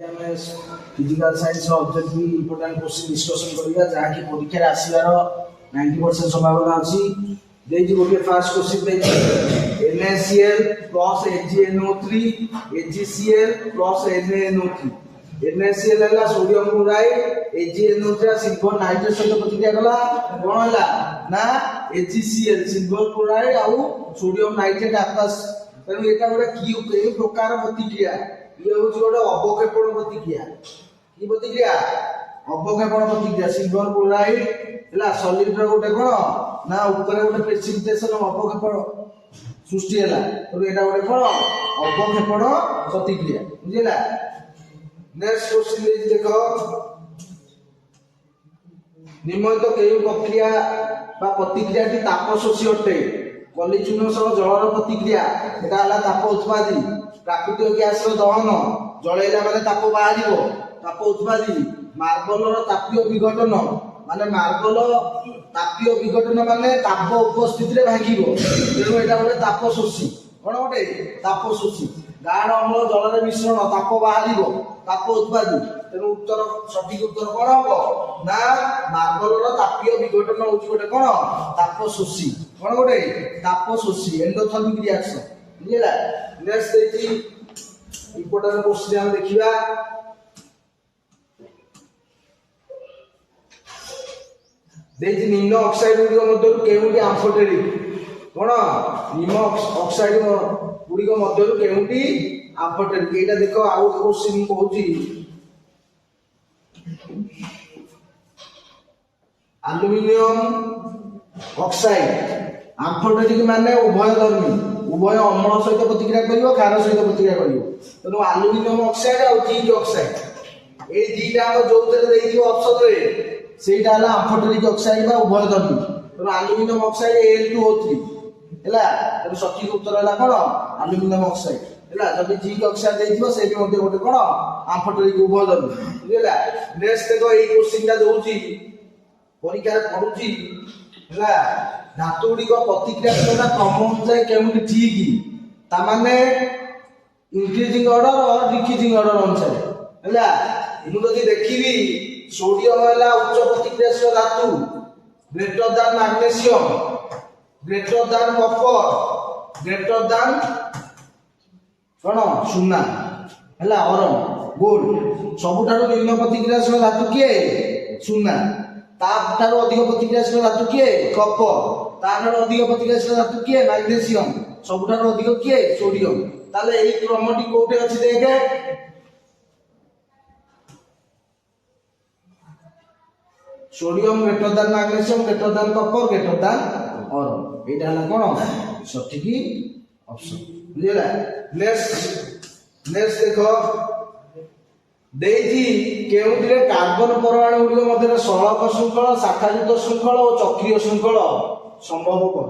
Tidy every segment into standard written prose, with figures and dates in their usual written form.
Physical science object भी important question discussion करिया जहाँ की परीक्षा आसीबार 90% संभावना अछि। देजी गोटे फास्ट क्वेश्चन देजी NaCl plus AgNO3 AgCl plus NaNO3 NaCl हला sodium chloride AgNO3 silver nitrate सहित प्रतिक्रिया कला कोन हला ना AgCl सिल्वर क्लोराइड आउ सोडियम नाइट्रेट आकाश तेनु एटा गोटे की प्रकार प्रतिक्रिया ये हूँ गोटे अवक्षेपण प्रतिक्रिया की प्रतिक्रिया अवक्षेपण प्रतिक्रिया सिल्वर क्लोराइड है सॉलिड गोटे कौन ना ऊपर गोटे प्रेसिपिटेशन अवक्षेपण सृष्टि है तो यहाँ गोटे कौन अवक्षेपण प्रतिक्रिया बुझेगा। नेक्स्ट क्वेश्चन देख निम्नलिखित केउं प्रक्रिया बा प्रतिक्रियाटी ताप शोषी अटे कली चूर्ण सह जलर प्रतिक्रिया एटा हला ताप उत्पादी प्राकृतिक गैस दहन जलैला माने ताप बाहर ताप उत्पादी मार्बल तापीय विघटन माने मार्बल तापीय विघटन माने ताप उपस्थिति रे भांगिबो तेणु एटा गोटे ताप शोषी कोन गोटे ताप शोषी गाढ़ अम्ल जल रे मिश्रण ताप बाहर ताप उत्पादी तेणु उत्तर सठिक उत्तर कोन हो ना मार्बल तापीय विघटन होची गोटे कोन ताप शोषी कोन गोटे ताप शोषी एंडोथर्मिक रिएक्शन बुझिला। नेक्स्ट देखि इंपोर्टेंट क्वेश्चन हम देखिबा देखि निम्न ऑक्साइड गुडिक मध्यरु केउटी एम्फोटेरिक कोन निम्न ऑक्साइड गुडिक मध्यरु केउटी एम्फोटेरिक एटा देखो आउ क्वेश्चन कहूची एल्युमिनियम ऑक्साइड एम्फोटेरिक माने उभयधर्मी उभय अम्ल सहित प्रतिक्रिया करिवो क्षार सहित प्रतिक्रिया करिवो तेणु एल्युमिनियम ऑक्साइड और जिंक ऑक्साइड ए दीटा जोतरे देइथिबो ऑप्शन रे सेटा हला एम्फोटेरिक ऑक्साइड बा उभयधर्मी तेणु एल्युमिनियम ऑक्साइड Al2O3 हैला तेणु सठिक उत्तर हला कोन एल्युमिनियम ऑक्साइड हैला जदि जिंक ऑक्साइड देइथिबो से भी मध्ये गोटे कोन एम्फोटेरिक उभयधर्मी बुझिला। नेक्स्ट देखो एई क्वेश्चनटा दोउची परीक्षा पढुची हैला धातु गुड़िक प्रतिक्रियाशीलता क्रम अनुसार केउंटी ठीक ता माने इंक्रीजिंग ऑर्डर और डिक्रीजिंग ऑर्डर अनुसार हैला मु जदि देखिबी सोडियम हैला उच्च प्रतिक्रियाशील धातु greater than magnesium greater than copper greater than कोन सुना हैला अरन गोल्ड सबुठारो निम्न प्रतिक्रियाशील धातु किए सुना ताठारो अधिक प्रतिक्रियाशील धातु किए कपर ताठारो अधिक प्रतिक्रियाशील धातु किए मैग्नीशियम सबुठारो अधिक किए सोडियम ताले एई क्रमटी कोठे अछि देखे sodium greater than magnesium greater than copper greater than iron एटा हला कोन सठिक ऑप्शन बुझिला। नेक्स्ट देखो देइथि केउटिरे कार्बन परमाणु गुडिक मध्य सलक शृंखल शाखायुक्त शृंखल और चक्रीय शृंखल संभव कोन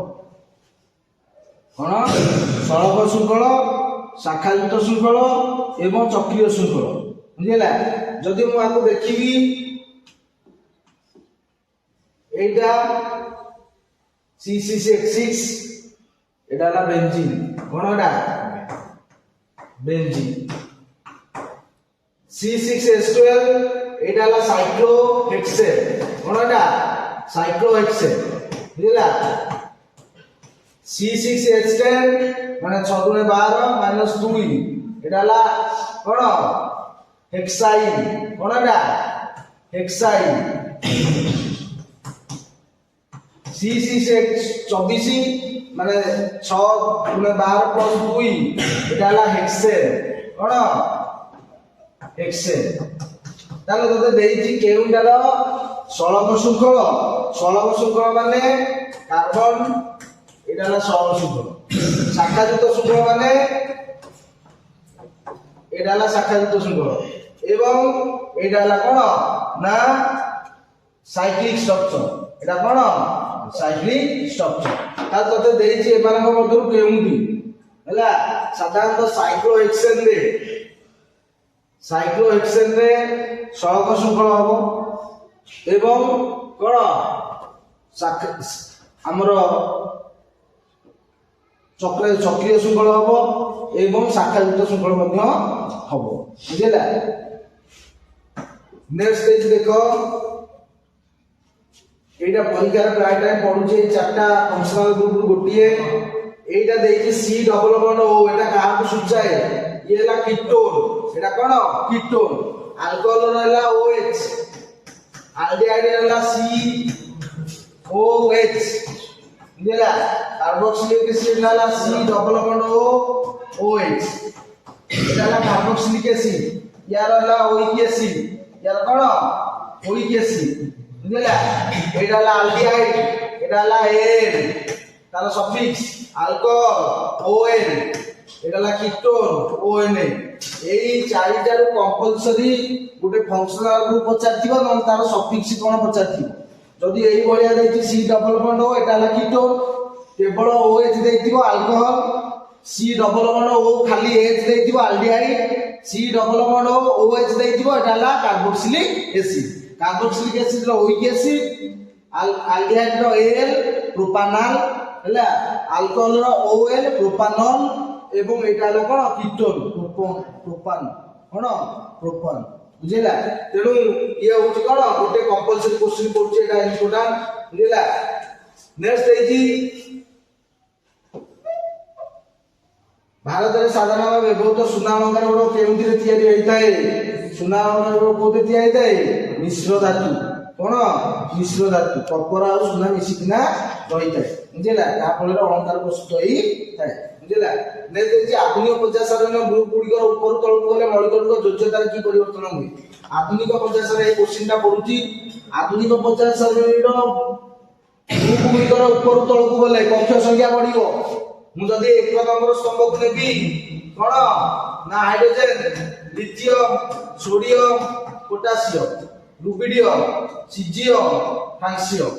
सलक शृंखल शाखायुक्त शृंखल एवं चक्रीय शृंखल बुझिला। जदि मु आको देखिबी एटा C6H6 एटा ला बेंजीन कोन एटा बेंजीन C6H12 एटा ला साइक्लोहेक्सेन कोन एटा साइक्लोहेक्सेन बुझिला। C6H10 माने 6 गुणे 12 - 2 एटा ला कोन हेक्साइन कोन एटा हेक्साइन। C6H24 माने 6 गुणे 12 + 2 एटा ला हेक्सेन कोन हेक्सेन ताले तते देइछि केउंडार सलक शृंखल माने कार्बन एटा ला सलक शृंखल शाखायुक्त शृंखल माने एटा ला शाखायुक्त शृंखल एवं एटा ला कोन ना साइक्लिक स्ट्रक्चर एटा कोन साइक्लिक स्ट्रक्चर ता तते देइछि एमानक मध्यरु केउंडी हैला साधारणतः साइक्लोहेक्सेन रे सलक शृंखल हबो एवं कोन हमर चक्रीय शृंखल हबो एवं शाखायुक्त शृंखल मध्य हबो बुझिला। नेक्स्ट पेज देखो एटा परीक्षार प्राय टाइम पढुचे चारटा फंक्शनल ग्रुप गोटिए एटा देछि सी डबल बॉन्ड ओ एटा कहा को सूचाए ये ला कीटोन एटा कोन कीटोन अल्कोहल रहला OH एल्डिहाइड रहला COH बुझला कार्बोक्सिलिक एसिड रहला C double bond O OH एटा ला कार्बोक्सिलिक एसिड यार रहला ओइक एसिड यार कोन ओइक एसिड बुझला एटा ला एल्डिहाइड एटा ला एन तार सफिक्स अल्कोहल ON एटा ला कीटोन ON एई चारिटा रो कंपलसरी गुटे फंक्शनल ग्रुप पचारथिबो न तार सफिक्स कोन पचारथिबो जदी एई बळिया देछि C डबल बॉन्ड O एटा ला कीटोन केवल OH देथिबो alcohol C double bond O खाली H देथिबो aldehyde C double bond O OH देथिबो एटा ला कार्बोक्सिलिक एसिड कार्बोक्सिलिक एसिड रो ओइक एसिड एल्डिहाइड रो Al प्रोपानॉल हैला अल्कोहल रो OL प्रोपानॉल एवं एटा लो कोन कीटोन प्रोपान कोन प्रोपान बुझिला तेनु ये होची कोन गोटे कंपलसरी क्वेश्चन पडुची एटा इंपोर्टेंट बुझिला नेक्स्ट देजी भारत रे साधारण भाबे बहुत सुना अलंकार गुडो केउंतिरे तयारी होइताए सुना अलंकार गुडो कोते तयारी होइताए मिश्र धातु कोन मिश्र धातु कपर आ सुना मिसिकिना रहिताए बुझिला ता फଳରେ अलंकार प्रस्तुत होई थाए बुझिला ने देछि आधुनिक 50 सारण ग्रुप गुडिकर ऊपर तळକୁ गले मौलिक योग्यतार की परिवर्तन हुए आधुनिक 50 रे क्वेश्चनटा पडुची आधुनिक 50 सारण रो ग्रुप गुडिकर ऊपर तळକୁ गले कक्ष संख्या बढ़िबो मु जदी एक नंबर स्तंभ को नेबी कोन ना hydrogen lithium sodium potassium rubidium caesium francium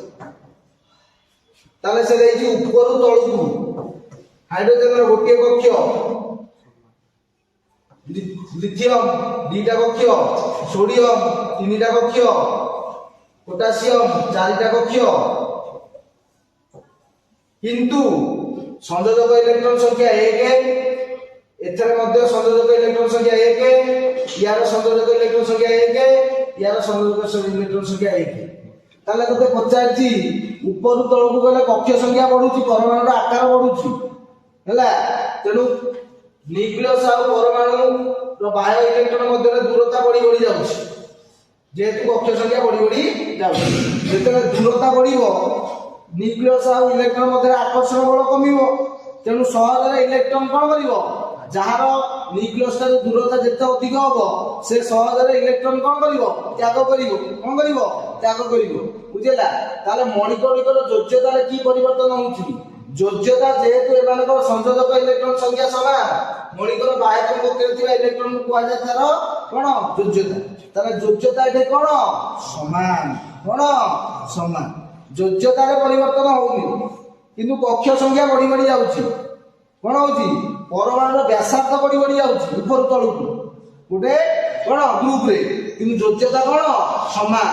ताले से देछि ऊपर तळକୁ हाइड्रोजन रो गोटे कक्ष लिथियम दुईटा कक्ष सोडियम तीनटा कक्ष पोटेशियम चारिटा कक्ष किंतु संयोजक इलेक्ट्रॉन संख्या 1 एथरे मध्य संयोजक इलेक्ट्रॉन संख्या 1 यार संयोजक इलेक्ट्रॉन संख्या 1 यार संयोजक इलेक्ट्रॉन संख्या 1 ताले तते पचारछि ऊपर तळକୁ गले कक्ष संख्या बढ़ुछि परमाणु आकार बढ़ुछि हैला तेनु न्यूक्लियस आ परमाणु रो बाह्य इलेक्ट्रॉन मध्य दूरता बढ़ी बढ़ी जाउछि जेतु कक्ष संख्या बढ़ी बढ़ी जाउछि जेतले दूरता बढ़िबो न्यूक्लियस आ इलेक्ट्रॉन मध्य आकर्षण बल कमिबो तेनु सहजरे इलेक्ट्रॉन कोन करिवो जहार न्यूक्लियस ता दूरता जेते अधिक होबो से सहजरे इलेक्ट्रॉन कोन करिवो त्याग करिवो कोन करिवो त्याग करिवो बुझिला ताले मणिकणिकर योग्यता रे की परिवर्तन होउछि योग्यता जेहेतु एमानकर संयोजक इलेक्ट्रॉन संख्या समान मणिकर बाह्य कक्षरे थिबा इलेक्ट्रॉन को आ जाय तार कोन योग्यता ताले योग्यता एठे कोन समान योग्यता रे परिवर्तन होउनी किंतु कक्ष संख्या बढ़ी बढ़ी जाउछि कोन होउछि परमाणु व्यासार्थ बढ़ी बढ़ी जाउछि ऊपर तळକୁ गुटे कोन ग्रुप रे किंतु योग्यता कोन समान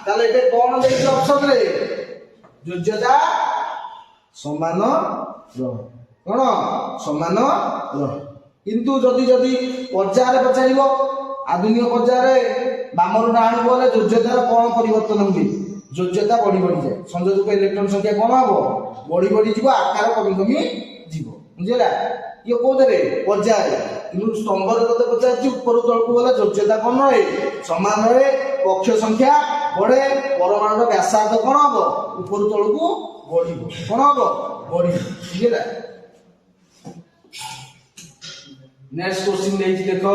ताले एठे कोन देछि ऑप्शन रे योग्यता समान रह कोन समान रह किंतु जदी जदी पर्याय रे पचारिबो आधुनिक पर्याय रे बामर डाहण बोले योग्यता रे कोन परिवर्तन होउछि योग्यता बढ़ी बढ़ी जाए संयोजक इलेक्ट्रॉन संख्या कम हम बढ़ी बढ़ी जीव आकार कमी कमी जीव बुझला ये कोदरे पर्याय किंतु स्तंभ रे कते पचारछि ऊपर तळକୁ गला योग्यता कोन रहे समान रहे कक्ष संख्या बढ़े परमाणु व्यासार्ध कोन हो ऊपर तळକୁ बढ़िबो कोन हो बढ़ी बुझला नेक्स्ट क्वेश्चन देछि देखो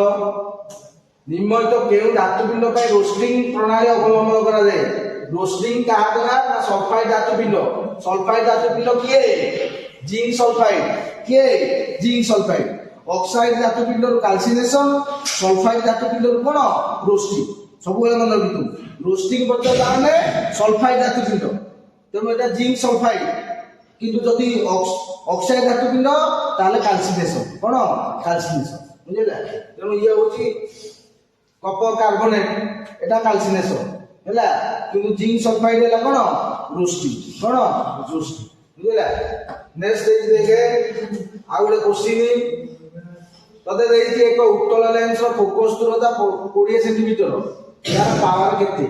निम्नलिखित केउ धातुपिंड पय रोस्टिंग प्रणाली अवलंबन करा जाय रोस्टिंग कहा गला ना सल्फाइड धातुपिंड किए जिंक सल्फाइड किए जिंक सल्फाइड ऑक्साइड धातुपिंड रो कैल्सिनेशन सल्फाइड धातुपिंड रो कोन रोस्टिंग सब बेले मन रखितु रोस्टिंग पत्र ताने सल्फाइड धातुपिंड तेनो एटा जिंक सल्फाइड किंतु जदी ऑक्साइड धातुपिंड ताले कैल्सिनेशन कोन कैल्सिनेशन बुझिला तेनो ये होची कपर कार्बोनेट एटा कैल्सिनेशन हैला किंतु जिंक सल्फाइड हैला कोन रोस्टिंग कोन रोस्टिंग बुझिला नेक्स्ट देखे आ गोटे क्वेश्चन तते देछि एक उत्तल लेंस रो फोकस दूरता 20 सेंटीमीटर यार पावर केते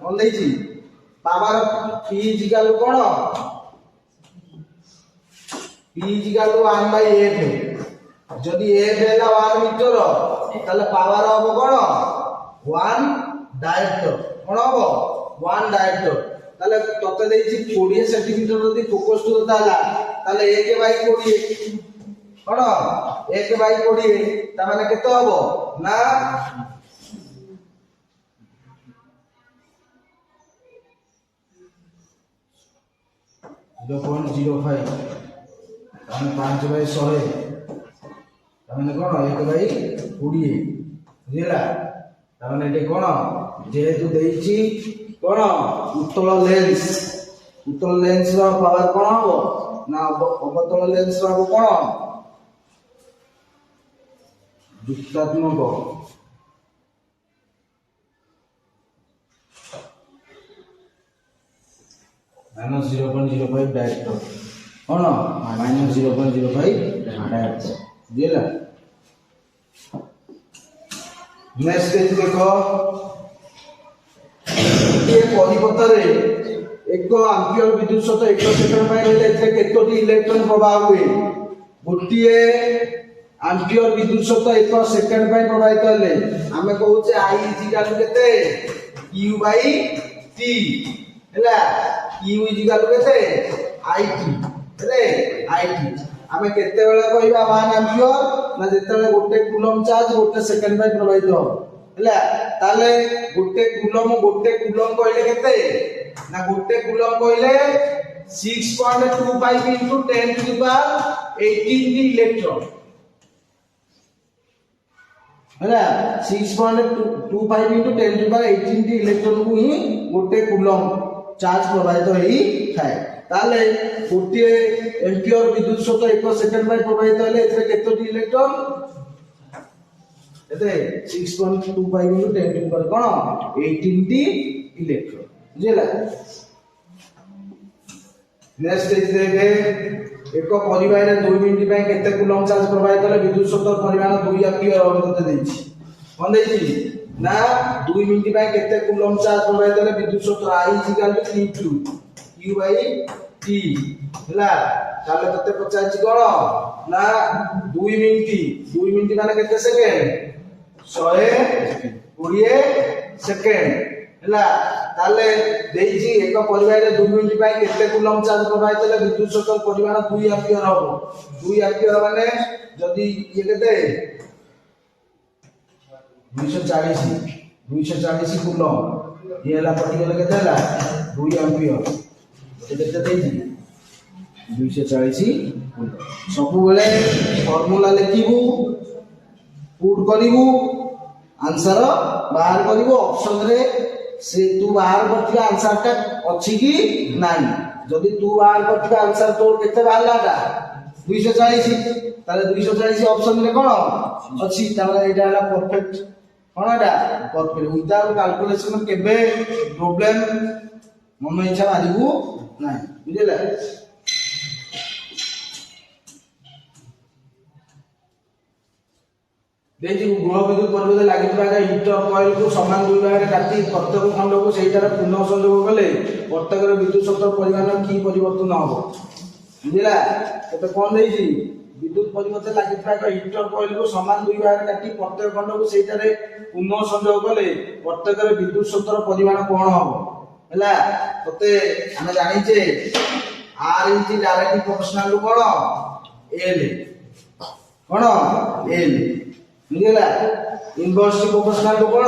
कोन देछि power P is equal to कोन P is equal to 1/f जदि f हैला 1 मीटर ताले पावर हबो कोन 1 डायरेक्टर कोन हबो 1 डायरेक्टर ताले तते देछि 20 सेंटीमीटर जदि फोकस टू ताला ताले 1/20 कोन 1/20 ता माने केते हबो ना 0.05 ताने 5/100 ताने कोन 1/20 बुझिला ताने एटे कोन जेहेतु देइछि कोन उत्तल लेंस रो पावर कोन हो ना अवतल लेंस रो कोन जुक्तात्मक -0.05 डायरेक्टर कोन -0.05 डायरेक्टर बुझिला नेक्स्ट देखो ये परिपथ रे 1 एम्पियर विद्युत स्रोत 1 सेकंड में रहले एथे केतोटी इलेक्ट्रॉन प्रवाह हुए गोटिए एम्पियर विद्युत स्रोत 1 सेकंड में प्रवाहित हेले हमें कहूचे I इज इक्वल टू केते Q बाय T हैला Q इज इक्वल टू केते IT हेले IT हमें केते बेला कहबा 1 एम्पियर ना जेतेले गोटे कूलम चार्ज गोटे सेकंड में प्रवाहित हो हैला ताले गोटे कूलम कहले केते ना गोटे कूलम कहले 6.25 into 10 to the power 18 electron हैला 6.25 into 10 to the power 18 electron को ही गोटे कूलम चार्ज प्रवाहित होई थाए ताले गोटे एम्पियर विद्युत स्रोत 1 सेकंड में प्रवाहित होले एथरे केतोटी इलेक्ट्रॉन एते 6.25 into 10 to the power कोन 18 टी इलेक्ट्रॉन बुझिला नेक्स्ट देखे एक परिवार रे 2 मिनिट पे केते कूलम चार्ज प्रवाहित होले विद्युत स्रोत परिमाण 2 एम्पियर होते देछि कोन देछि ना 2 मिनिट पे केते कूलम चार्ज प्रवाहित होले विद्युत स्रोत I is equal to Q by T हैला ताले तते पचाछि कोन ना 2 मिनिट माने केते सेकेंड 120 सेकेंड हैला ताले देइछि एक परिवार रे 2 मिनिट पे केते कूलम चार्ज प्रवाहित होले विद्युत स्रोत परिमाण 2 एम्पियर हो 2 एम्पियर माने जदी ये केते 240 कूलम ये हला पर्टिकुलर केते हला 2 एम्पियर केते देइछि 240 कूलम सब बेले फार्मूला लिखिबू पुट करिवू आंसर बाहर करिवू ऑप्शन रे से तू बाहर करथिबा आंसर टा अछि कि नाही जदी तू बाहर करथिबा आंसर तोर केते बाहरलाटा 240 ताले 240 ऑप्शन रे कोन अछि ताले एटा हला परफेक्ट कोन एटा परफेक्ट विदाउट कैलकुलेशन केबे प्रॉब्लम मन इच्छा मारिबू नाही बुझिला देखि गृह विद्युत परिपथ लागितबा हीटर कॉइल को समान दुई भाग काटी प्रत्येक खंड को सेटार पुनः संयोग कले प्रत्येक विद्युत स्रोत परिमाण की परिवर्तन हो बुझिला तो कोन देछि विद्युत परिपथ लागितबा हीटर कॉइल को समान दुई भाग काटी प्रत्येक खंड को सेटार पुनः संयोग कले प्रत्येक विद्युत स्रोत परिमाण कोन हो हैला तते हम जानि जे R is directly proportional to कोन L कोन L बुझिला इनवर्सली प्रोपोर्शनल टू कोन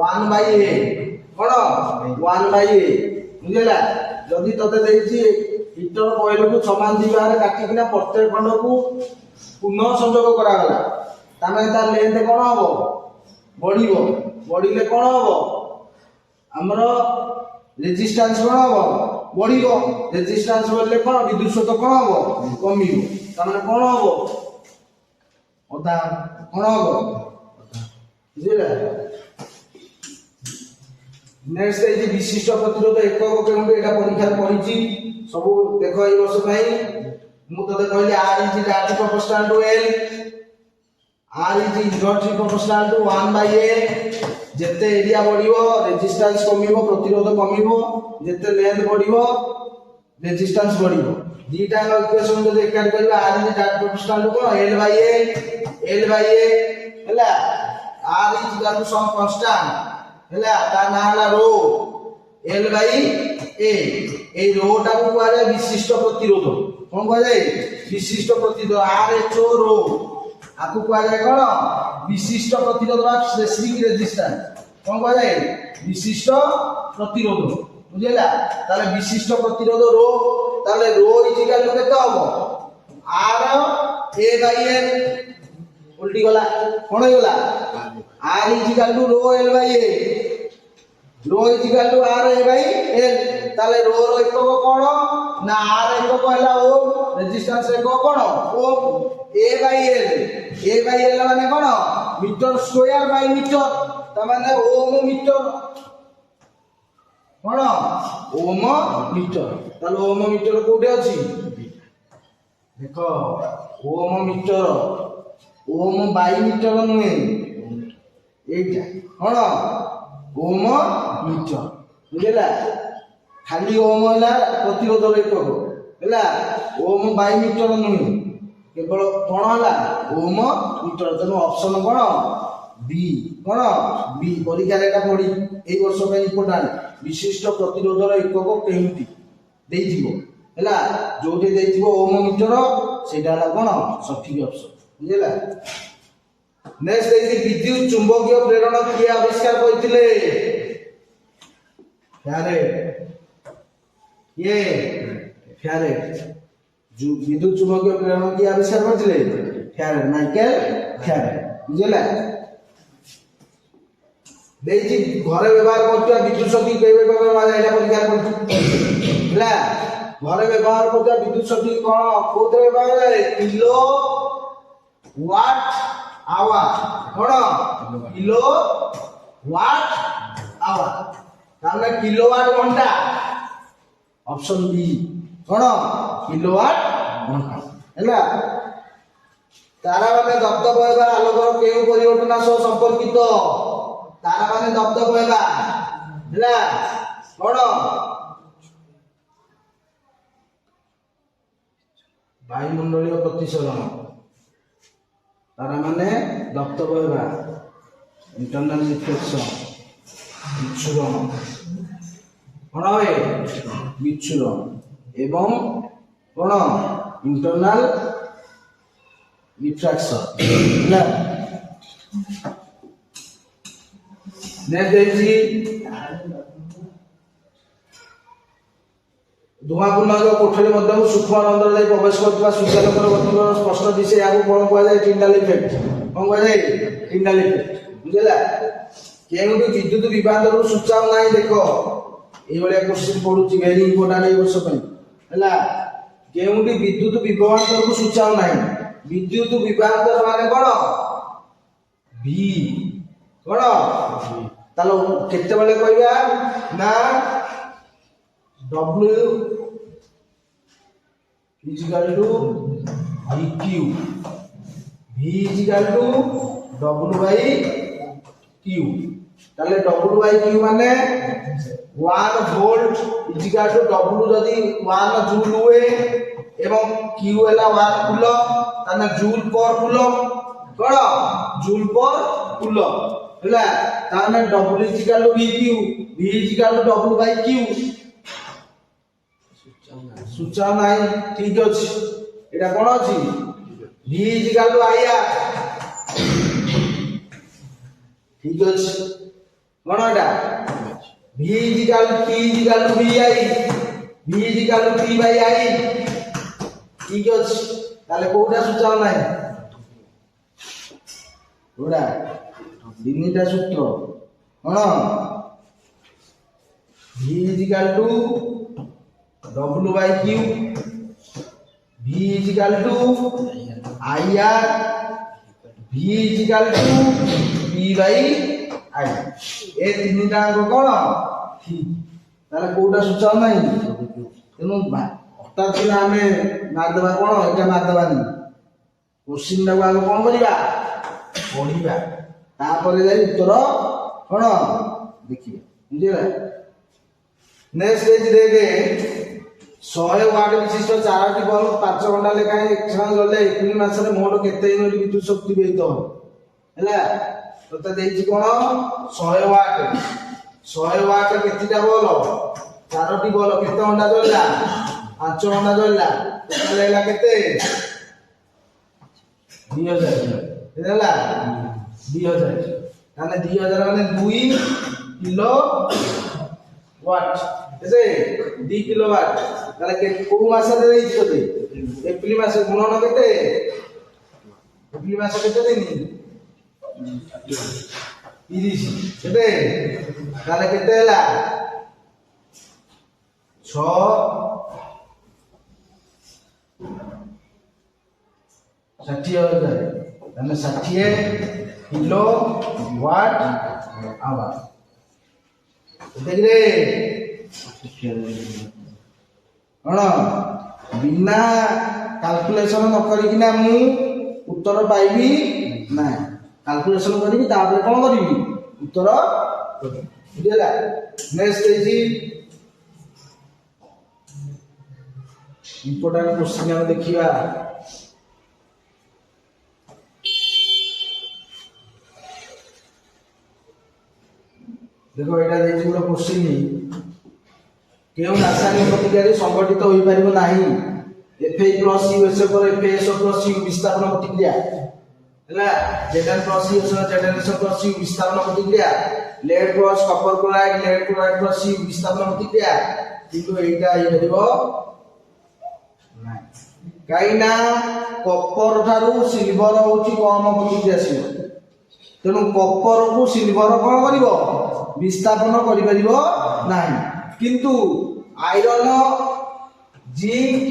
1/a कोन 1/a बुझिला जदी तते देछि हीटर कॉइल को समान दी बारे काटी किना प्रत्येक खंड को पुनः संयोग करा गला तामे तार लेंथ कोन हबो बढ़िले कोन हबो हमरो रेजिस्टेंस कोन हबो बढ़िबो रेजिस्टेंस बढ़ले कोन विद्युत स्रोत कोन हबो कमिबो तामे कोन हबो ओदा कोन हबो बुझिला नेक्स्ट ए विशिष्ट प्रतिरोध एकक केउंट एटा परीक्षा पढिची सब देखो ए वर्ष भाई मु तते कहली R is directly proportional to L R is inversely proportional to 1/a जेते एरिया बढ़िबो रेजिस्टेंस कमिबो प्रतिरोध कमिबो जेते लेंथ बढ़िबो रेजिस्टेंस बढ़िबो दीटा इक्वेशन जो एकाड करबा R is that proportional to L by A हैला R is equal to some constant हैला ता ना हला रो L by A ए रो टा को कुआ जाय विशिष्ट प्रतिरोध कोन कुआ जाय विशिष्ट प्रतिरोध RHO रो आकु कुआ जाय कोन विशिष्ट प्रतिरोध बा स्पेसिफिक रेजिस्टेंस कोन कुआ जाय विशिष्ट प्रतिरोध बुझिला ताले विशिष्ट प्रतिरोध रो ताले रो इज इक्वल टू केते हबो R A by L उल्टी गला कोन गला R is equal to rho L by A rho is equal to R A by L ताले रो रो एकक कोन ना R एकक हला ओम रेजिस्टेंस एकक कोन ओम A by L माने कोन मीटर स्क्वायर बाय मीटर त माने ओम मीटर कोन ओम मीटर ताले ओम मीटर कोठे अछि देखो ओम मीटर ओम बाय मीटर नुहे एटा कोन ओम मीटर बुझला खाली ओम हला प्रतिरोध एकक हैला ओम बाय मीटर नुहे केवल कोन हला ओम मीटर तनो ऑप्शन कोन बी कोन बी परीक्षा रे एटा पढी एई वर्ष पे इंपोर्टेंट विशिष्ट प्रतिरोधर एकक केहिति देई दिबो हैला जोटे देई दिबो ओम मीटर सेटा हला कोन सठिक ऑप्शन बुझला नेक्स्ट देखि विद्युत चुंबकीय प्रेरण किए आविष्कार करथिले फैराडे ये फैराडे जो विद्युत चुंबकीय प्रेरण किए आविष्कार करथिले फैराडे माइकल फैराडे बुझला देजी घरे व्यवहार करथिया विद्युत शक्ति केबे केबे माने एटा परीक्षा करथि हैला घरे व्यवहार करथिया विद्युत शक्ति कोन कोदरे व्यवहार किलो वाट आवर कोन किलो वाट आवर ताने किलोवाट घंटा ऑप्शन बी कोन किलोवाट घंटा हैला तारा माने दबदब हेबा आलोकर केउ परिवर्तन सह संपर्कित तारा माने दबदब हेबा हैला कोन वायुमंडलीय प्रतिसरण तारा माने दबदब हेबा इंटरनल रिफ्लेक्शन विच्छुरण कोन होय विच्छुरण एवं कोन इंटरनल रिफ्रैक्शन हैला ने देखि धुआपूर्ण जो कोठरी मध्य सूक्ष्म रंध्र जाई प्रवेश करथबा सूर्यालोकर गतिकर स्पष्ट दिशे याको कोन कहै जाय टिंडल इफेक्ट कोन कहै जाय टिंडल इफेक्ट बुझला केउटी विद्युत विभाजन सूचाव नाही देखो ए बलिया क्वेश्चन पढुची वेरी इंपोर्टेंट ए वर्ष पे हैला केउटी विद्युत विभाजन को सूचाव नाही विद्युत विभाजन माने कोन v कोन तालो केते बेले कहबा ना W is equal to VQ V is equal to W by Q ताले W by Q माने 1 volt is equal to W जदी 1 जूल हुए एवं Q हला 1 कूलम ताने जूल पर कूलम कोन जूल पर कूलम हला ताने W is equal to VQ V is equal to W by Q सूचना नाही ठीक अछि एटा कोन अछि v is equal to IR ठीक अछि कोन एटा v is equal to p is equal to vi v is equal to p by i ठीक अछि ताले कोटा सूचना नाही ओडा दिनिटा सूत्र कोन v is equal to W by Q V is equal to IR V is equal to P by I ए तीनटा को कोन ठीक ताले कोटा सूचना नाही तेनु हठात कि हमें मार देबा कोन एटा मार देबानी क्वेश्चन टा को कोन करिबा पढिबा तापर जाई उत्तर कौन देखिए बुझे नेक्स्ट पेज देखे 100 वाट विशिष्ट 4टी बल्ब 5 घंटा लेखाएं एक्सचेंज गले एप्रिल मासरे मोट केते यूनिट विद्युत शक्ति व्ययित हो हैला तते देछि कोन 100 वाट केतिटा बल्ब 4टी बल्ब केते घंटा जलला 5 घंटा जलला तले ला केते 2000 हैला 2000 माने 2000 माने 2 किलो वाट ऐसे 2 किलो वाट তাহলে কোন মাসে দেইছি তোতে এপ্রিল মাসে গুণন কেতে এপ্রিল মাসে কেতে দিন 30 কেতে তাহলে কেতে হলা 6 60,000 তাহলে 60 কিলো ওয়াট আওয়ার देखरे कौन बिना कैलकुलेशन न करिकिना मु उत्तर पाइबी ना कैलकुलेशन करिबी तापर कोन करिबी उत्तर बुझला नेक्स्ट इजी इंपोर्टेंट क्वेश्चन हम देखिया देखो एटा देछि गोटे क्वेश्चन केउ रासायनिक प्रतिक्रिया संगठित होई परिबो नाही Fe plus USO पर FeSO plus U विस्थापन प्रतिक्रिया हैला Zn plus USO ZnSO plus U विस्थापन प्रतिक्रिया lead plus copper chloride plus U विस्थापन प्रतिक्रिया किंतु एटा आइ परिबो नाही काईना कपर थारु सिल्वर होची कम प्रतिक्रियाशील तेणु कपर को सिल्वर कोन करिवो विस्थापन करि परिबो नाही किंतु आयरन जिंक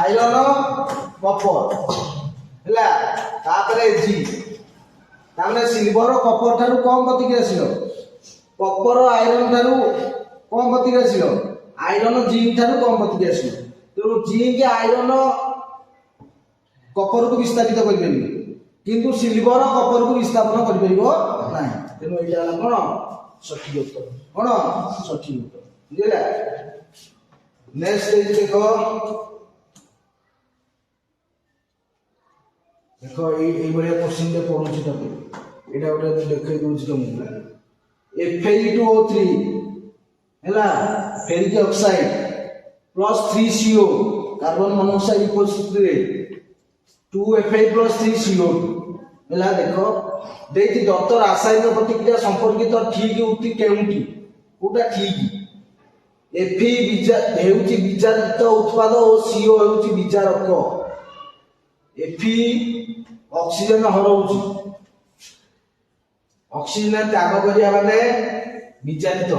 आयरन कपर हैला तापरे जी तामने सिल्वर कपर थारु कम प्रतिक्रियाशील कपर आयरन थारु कम प्रतिक्रियाशील आयरन जिंक थारु कम प्रतिक्रियाशील तेणु जिंक आयरन कपर को विस्थापित करि परिबो किंतु सिल्वर कपर को विस्थापन करि परिबो नाही तेणु एटा कोन सठिक उत्तर कोन सठिक उत्तर बुझला नेक्स्ट पेज देखो देखो ए बढिया क्वेश्चन दे पढुछि तके एटा ओटा देखै दोछि तुमको Fe2O3 हैला ferric oxide plus 3CO carbon monoxide उपस्थिति रे 2Fe plus 3CO2 हैला देखो देति दत्त रासायनिक प्रतिक्रिया संपर्कित ठीक उक्ति केउटी कोटा ठीक Fe बीजा हेउची बीजारित उत्पाद और CO हेउची बीजारक Fe ऑक्सीजन हरउची ऑक्सीजन त्याग करिया माने बीजारित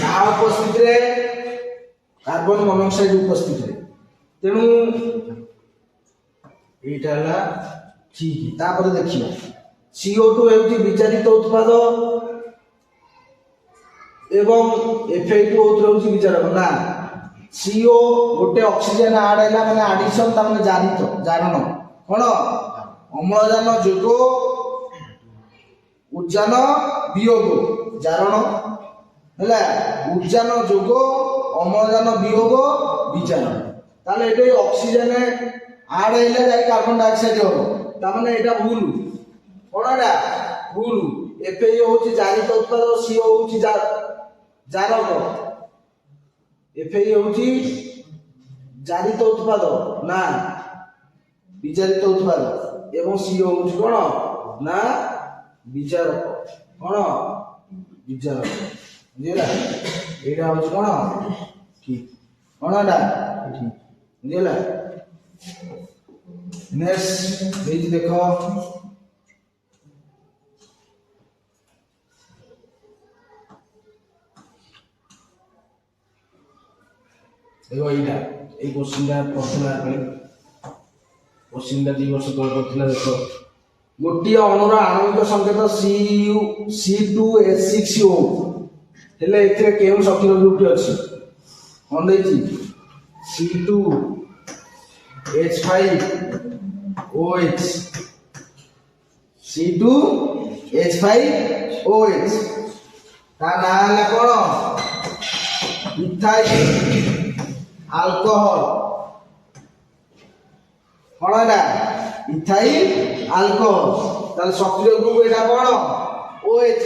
ता उपस्थिति रे कार्बन मोनोऑक्साइड उपस्थिति रे तेनु एटाला ठीक तापर देखियो CO2 हेउची विचारित उत्पाद एवं Fe2O3 हेउची विचारक ना CO गोटे ऑक्सीजन ऐड हैला माने एडिशन ता माने जारित जारण कोन अम्लजान जोग उर्जान वियोग जारण हैला उर्जान जोग अम्लजान वियोग विचारण ताले एटे ऑक्सीजन आड़ हेले जाई कार्बन डाइऑक्साइड हो ता माने एटा भूल कोनडा भूल Fe होची जारित उत्पाद CO होची जारक Fe होची जारित उत्पाद ना विचारित उत्पाद एवं CO होची कोन ना विचारक कोन विचारक बुझिला एटा होची कोन ठीक कोनडा ठीक बुझिला नेक्स्ट पेज देखो देखो एटा ए क्वेश्चन दा पढ़ला पे क्वेश्चन दा 2 वर्ष तले पढ़ला देखो गोटिया अणुर आणविक संकेत C2H6O हेले एथे केउ शक्ति ग्रुपटी अछि कोन देछि C2H5OH C2 H5OH ତା ନାଁ ହେଲା କଣ ଇଥାଇଲ ଆଲକୋହଲ କଣ ଏଟା ଇଥାଇଲ ଆଲକୋହଲ ତାହେଲେ ସକ୍ରିୟ ଗ୍ରୁପ ଏଟା କଣ OH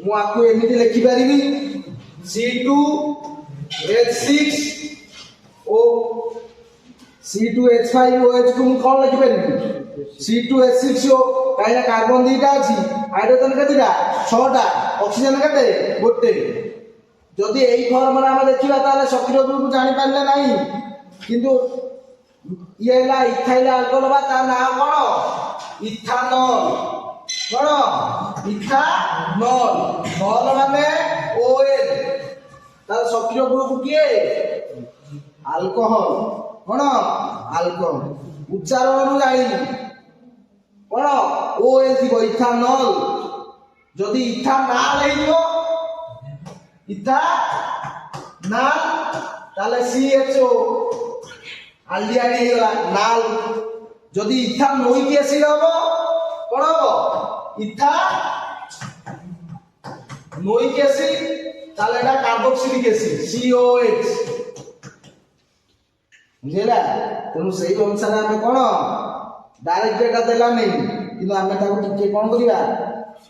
ମୁଁ ଆକୁ ଏମିତି ଲେଖି ପାରିବି C2H6O C2H5OH को ମୁଁ କଣ ଲେଖି ପାରିବି C2H6O କାହିଁକି ନା କାର୍ବନ ଦିଟା ଅଛି ହାଇଡ୍ରୋଜେନ କେତେଟା 6ଟା ଅକ୍ସିଜେନ କେତେ ଗୋଟେ ଯଦି ଏଇ ଫର୍ମରେ ଆମେ ଦେଖିବା ତାହେଲେ ସକ୍ରିୟ ଗ୍ରୁପ ଜାଣି ପାରିଲେ ନାହିଁ କିନ୍ତୁ ଇଏ ହେଲା ଇଥାଇଲ ଆଲକୋହଲ ବା ତା ନାଁ କଣ ଇଥାନଲ କଣ ଇଥାନଲ ନଲ ମାନେ OL ତାର ସକ୍ରିୟ ଗ୍ରୁପ କିଏ ଆଲକୋହଲ କଣ ଆଲକୋହଲ ଉଚ୍ଚାରଣ ମୁଁ ଜାଣିନି କଣ OL ଥିବ ଇଥାନଲ ଯଦି ଇଥାନାଲ ହେଇଯିବ ଇଥାନାଲ ତାହେଲେ CHO ଆଲଡିହାଇଡ ହେଇଗଲା ନାଲ ଯଦି ଇଥାନୋଇକ ଏସିଡ ହବ କଣ ହବ ଇଥାନୋଇକ ଏସିଡ ତାହେଲେ এটা কার্বক্সিলিক এসিড COH বুঝিলা ତେଣୁ ସେଇ ଅନୁସାରେ ଆମେ କଣ ডাইরেক্ଟ এটা ଦେଲା ନାହିଁ କିନ୍ତୁ ଆମେ ତାକୁ ଟିକେ କଣ କରିବା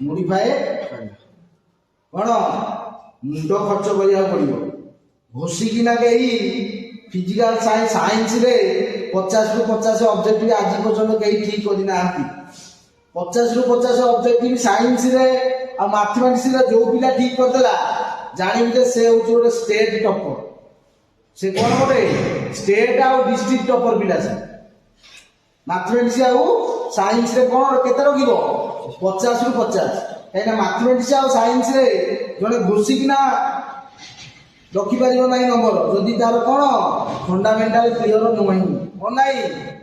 ମଡିଫାଏ କଣ ମୁଣ୍ଡ ଖର୍ଚ୍ଚ କରିବାକୁ ପଡିବ ଘୋଷିକିନା କେହି ଫିଜିକାଲ ସାଇନ୍ସ ରେ 50 ରୁ 50 ଅବଜେକ୍ଟିଭ ଆଜି ପର୍ଯ୍ୟନ୍ତ କେହି ଠିକ କରିନାହାନ୍ତି 50 ରୁ 50 ଅବଜେକ୍ଟିଭ ସାଇନ୍ସ ରେ ଆଉ ମ୍ୟାଥମେଟିକ୍ସ ରେ ଯୋଉ ପିଲା ଠିକ କରିଦେଲା ଜାଣିବୁ ଯେ ସେ ହଉଛି ଗୋଟେ ଷ୍ଟେଟ ଟପର ସେ କଣ ଗୋଟେ ଷ୍ଟେଟ ଆଉ ଡିଷ୍ଟ୍ରିକ୍ଟ ଟପର ପିଲା ସେ ମ୍ୟାଥମେଟିକ୍ସ ଆଉ ସାଇନ୍ସ ରେ କଣ କେତେ ରଖିବ 50 ରୁ 50 କାହିଁକିନା ମ୍ୟାଥମେଟିକ୍ସ ଆଉ ସାଇନ୍ସ ରେ ଜଣେ ଘୋଷିକିନା ରଖିପାରିବ ନାହିଁ ନମ୍ବର ଯଦି ତାର କଣ ଫଣ୍ଡାମେଣ୍ଟାଲ କ୍ଲିୟର ନୁହେଁ କଣ ନାହିଁ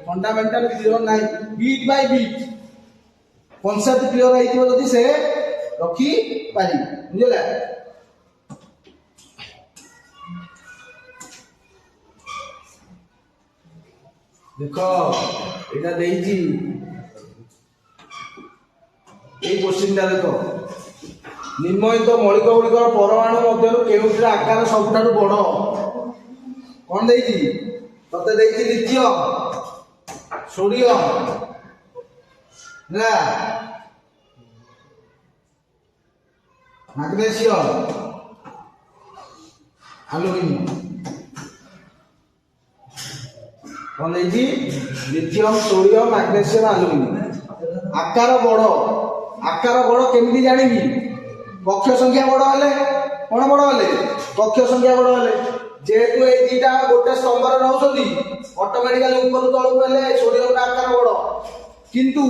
ଫଣ୍ଡାମେଣ୍ଟାଲ କ୍ଲିୟର ନାହିଁ bit by bit concept clear ହେଇଥିବ ଯଦି ସେ ରଖିପାରିବ ବୁଝିଲା ଦେଖ এটা ଦେଇଛି এই কোশ্চেনটা ଦେଖ নিম্নলিখিত মৌলিক গুলিকর পরমাণু মধ্যରୁ কেଉଁটিର ଆକାର ସବୁଠାରୁ ବଡ଼ କଣ ଦେଇଛି ତତେ ଦେଇଛି লিথিয়াম সোডিয়াম না ম্যাগনেসিয়াম আলুমিনিয়াম କଣ ଦେଇଛି লিথিয়াম সোডিয়াম ম্যাগনেসিয়াম আলুমিনিয়াম ଆକାର ବଡ଼ କେମିତି ଜାଣିବି কক্ষ সংখ্যা বড় হলে কোন বড় হলে কক্ষ সংখ্যা বড় হলে যেহেতু এই দুইটা গোটে স্তম্ভরে রହୁଛନ୍ତି অটোমেটিক্যালি উপর তলକୁ হেলে সোডিয়াম আকার বড় কিন্তু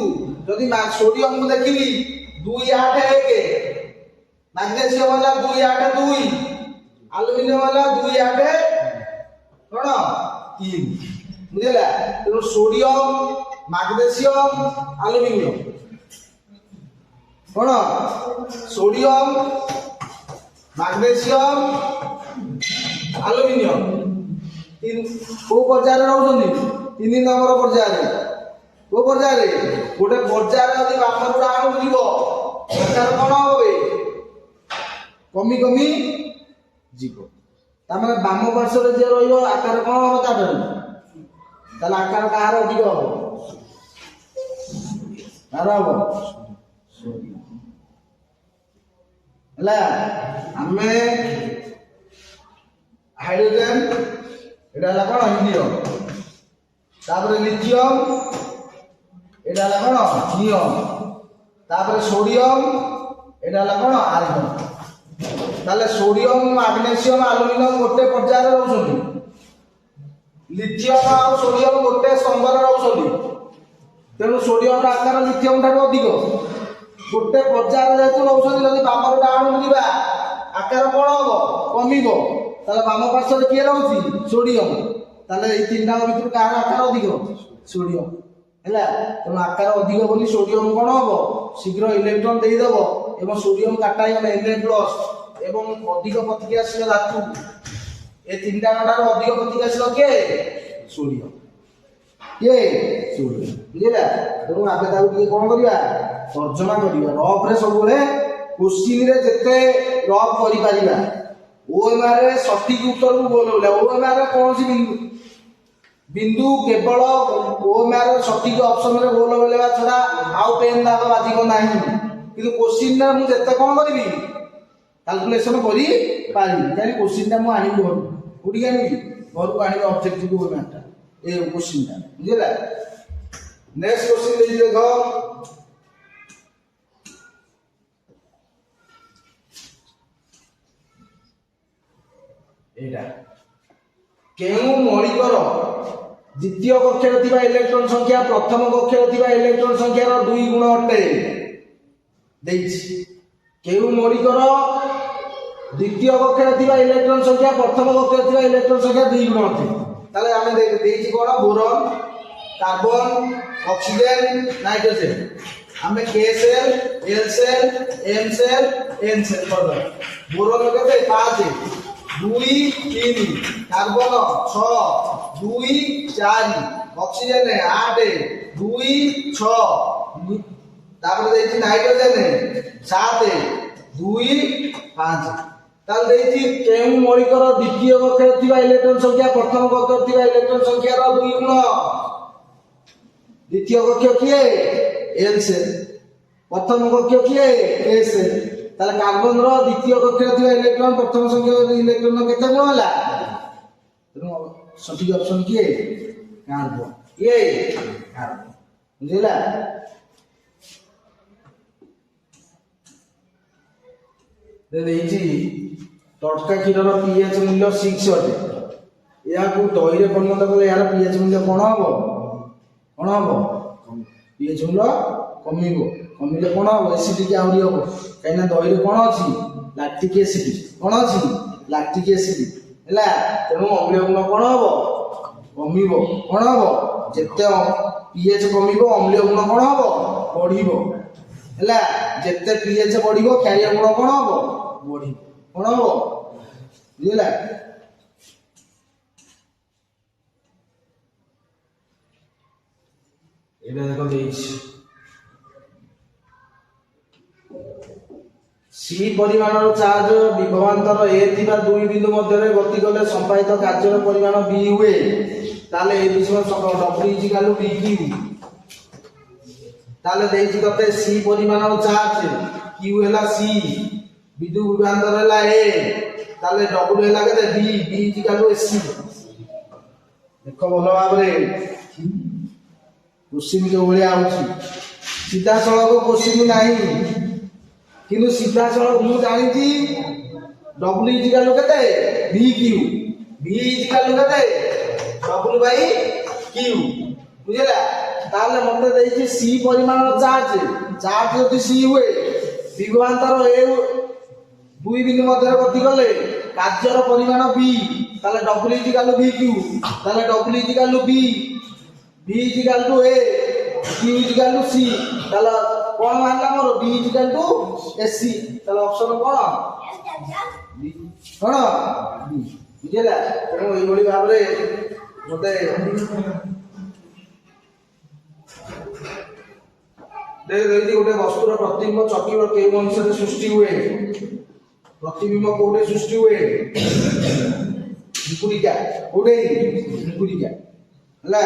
যদি সোডিয়াম কু দেখিবি 2 8 1 ম্যাগনেসিয়াম হলা 2 8 2 আলুমিনিয়াম হলা 2 8 কোন 3 বুঝলা তো সোডিয়াম ম্যাগনেসিয়াম আলুমিনিয়াম কোন সোডিয়াম ম্যাগনেসিয়াম আলুমিনিয়াম তিন কোন পর্যায়ে রହୁଛନ୍ତି 3 নম্বর পর্যায়ে কোন পর্যায়ে গোটে পর্যায়ে যদি বামରୁ ডাହାଣକୁ ଯିବ আকার কোন হবে কমি কমি ଯିବ তার বাম পার্শ্বরে যে রহিব আকার কোন হবে তাদের তাহলে আকার কাହାର ଅଧିକ হবে কাହାର হবে ହେଲା ଆମେ ହାଇଡ୍ରୋଜେନ এটা ହେଲା କଣ ହିଲିୟମ ତାପରେ লিথিয়াম এটা ହେଲା କଣ ନିୟମ ତାପରେ ସୋଡିୟମ এটা ହେଲା କଣ ଆର୍ଗନ ତାହେଲେ ସୋଡିୟମ ମ୍ୟାଗ୍ନେସିୟମ ଆଲୁମିନିୟମ ଗୋଟେ ପର୍ଯ୍ୟାୟରେ ରହୁଛନ୍ତି লিথিୟମ ଆଉ ସୋଡିୟମ ଗୋଟେ ସ୍ତମ୍ଭରେ ରହୁଛନ୍ତି ତେଣୁ ସୋଡିୟମର ଆକାର লিথିୟମ ଠାରୁ ଅଧିକ ଗୋଟେ ପର୍ଯ୍ୟାୟରେ ଯେହେତୁ ରହୁଛନ୍ତି ଯଦି ବାମରୁ ଡାହାଣକୁ ଯିବା ଆକାର କଣ ହବ କମିବ ତାହେଲେ ବାମ ପାର୍ଶ୍ୱରେ କିଏ ରହୁଛି ସୋଡିୟମ ତାହେଲେ ଏଇ ତିନିଟାଙ୍କ ଭିତରୁ କାହାର ଆକାର ଅଧିକ ସୋଡିୟମ ହେଲା ତେଣୁ ଆକାର ଅଧିକ ବୋଲି ସୋଡିୟମ କଣ ହବ ଶୀଘ୍ର ଇଲେକ୍ଟ୍ରନ ଦେଇଦେବ ଏବଂ ସୋଡିୟମ କାଟାୟନ Na+ ଏବଂ ଅଧିକ ପ୍ରତିକ୍ରିୟାଶୀଳ ଧାତୁ ଏ ତିନିଟାଙ୍କ ଠାରୁ ଅଧିକ ପ୍ରତିକ୍ରିୟାଶୀଳ କିଏ ସୋଡିୟମ କିଏ ସୋଡିୟମ ବୁଝିଲା ତେଣୁ ଆମେ ତାକୁ ଟିକେ କଣ କରିବା तर्जमा करिया रफ रे सब बेले क्वेश्चन रे जते रफ करि परिबा ओएमआर रे सटीक उत्तर को बोल बोला ओएमआर रे कौन सी बिंदु केवल ओएमआर रे सटीक ऑप्शन रे बोल बोलेबा छडा आउ पेन दाग बाजी को नाही किंतु क्वेश्चन रे मु जते कोन करबी कैलकुलेशन करी पारिबी काली क्वेश्चन टा मु आनी घर उडी आनी घर को आनी ऑब्जेक्टिव ओएमआर टा ए क्वेश्चन टा बुझला नेक्स्ट क्वेश्चन देखो एटा केउ मौलिकर द्वितीय कक्षर थिबा इलेक्ट्रॉन संख्या प्रथम कक्षर थिबा इलेक्ट्रॉन संख्या रो 2 गुण अटे देछि केउ मौलिकर द्वितीय कक्षर थिबा इलेक्ट्रॉन संख्या प्रथम कक्षर थिबा इलेक्ट्रॉन संख्या 2 गुण अटे ताले आमे देछि कोन बोरॉन कार्बन ऑक्सीजन नाइट्रोजन आमे के shell L shell M shell N shell कर बोरॉन केते 5 2 3 कार्बन 6 2 4 ऑक्सीजन 8 2 6 तापर देछि नाइट्रोजन 7 2 5 ताल देछि केउ मौलिकर द्वितीय कक्षर थिबा इलेक्ट्रॉन संख्या प्रथम कक्षर थिबा इलेक्ट्रॉन संख्या रो 2 गुण द्वितीय कक्ष किए एल सेल प्रथम कक्ष किए ए सेल ताले कार्बन रो द्वितीय कक्षर थिबा इलेक्ट्रॉन प्रथम संख्या इलेक्ट्रॉन केते गुण होला तेनु सटीक ऑप्शन किए कार्बन ये कार्बन बुझिला दे देछि टटका क्षीर रो पीएच मूल्य 6 अटे या को दही रे परिणत कले यार पीएच मूल्य कोन हबो पीएच मूल्य कमिबो कमिले कोन हबो एसिडिटी आउरी हबो काइना दही रे कोन अछि लैक्टिक एसिड कोन अछि लैक्टिक एसिड हैला तेनु अम्लीय गुण कोन हबो कमिबो कोन हबो जेते पीएच कमिबो अम्लीय गुण कोन हबो बढ़िबो हैला जेते पीएच बढ़िबो क्षारीय गुण कोन हबो बढ़िबो कोन हबो बुझिला एटा देखो देछि सी परिमाणर चार्ज विभवांतर ए थिबा दुई बिंदु मध्य रे गति कले संपादित कार्यर परिमाण बी हुए ताले ए विषय W is equal to B Q ताले देछि तते सी परिमाणर चार्ज क्यू हैला सी विद्युत विभवांतर हैला ए ताले डब्ल्यू हैला केते B B is equal to C देखो भलो भाबरे क्वेश्चन के ओळे आउची सीधा सळक क्वेश्चन नाही किंतु सीधा सळक मु जानि छी डब्ल्यू इज इक्वल टू केते B Q B is equal to केते डब्ल्यू बाय क्यू बुझिला ताले मते देइ छी सी परिमाण चार्ज चार्ज जति सी हुए विभवांतर ए दुई बिंदु मध्य गति कले कार्यर परिमाण बी ताले W is equal to B Q ताले W is equal to B B is equal to A Q is equal to C ताले कोन मानला मोर B is equal to AC ताले ऑप्शन कोन बी कोन बी बुझिला तेणु एई बडी भाबरे मते देख गोटे वस्तुर प्रतिबिंब चक्र के अनुसार सृष्टि हुए प्रतिबिंब कोटे सृष्टि हुए विकुरिका कोटे विकुरिका हला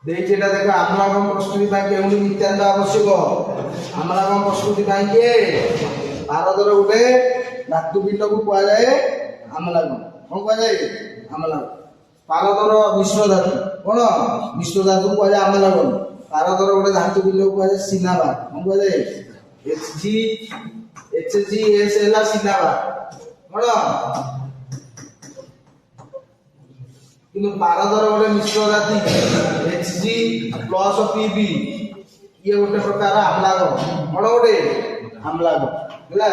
देखिएटा देखो आम्लागम प्रस्तुति ପାଇଁ କେଉଁଠି ନିତ୍ୟାନ୍ତ ଆବଶ୍ୟକ आम्लागम प्रस्तुति ପାଇଁ के भारतर गोटे धातु पिंड को कुआ जाए आम्लागम कौन कुआ जाए आम्लागम भारतर मिश्र धातु कौन मिश्र धातु कुआ जाए आम्लागम भारतर गोटे धातु पिंड को कुआ जाए सिनाबार कौन कुआ जाए HgS ହେଲା सिनाबार कौन किंतु भारतर गोटे मिश्र जाति Hg प्लस Pb ये गोटे प्रकार आम्लागम कौन गोटे आम्लागम ହେଲା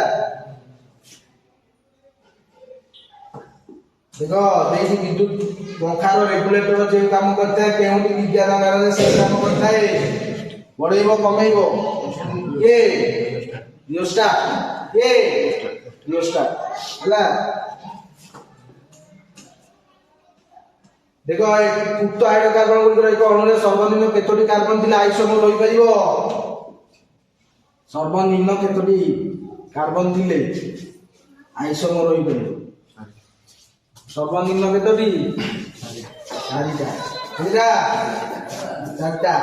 देखो देखि विद्युत पंखार रेगुलेटर जे काम करता है केउटी विज्ञानगार रे से काम करता है बढ़ेबो कमेइबो ये रियोस्टाट ये ହେଲା ଦେଖ ଉକ୍ତ ହାଇଡ୍ରୋକାର୍ବନ ଗୁଡ଼ିକର ଏକ ଅଣୁରେ ସର୍ବନିମ୍ନ କେତୋଟି କାର୍ବନ ଥିଲେ ଆଇସୋମର ରହିପାରିବ ସର୍ବନିମ୍ନ କେତୋଟି କାର୍ବନ ଥିଲେ ଆଇସୋମର ରହିପାରିବ ସର୍ବନିମ୍ନ କେତୋଟି ଚାରିଟା କେତେଟା ଚାରିଟା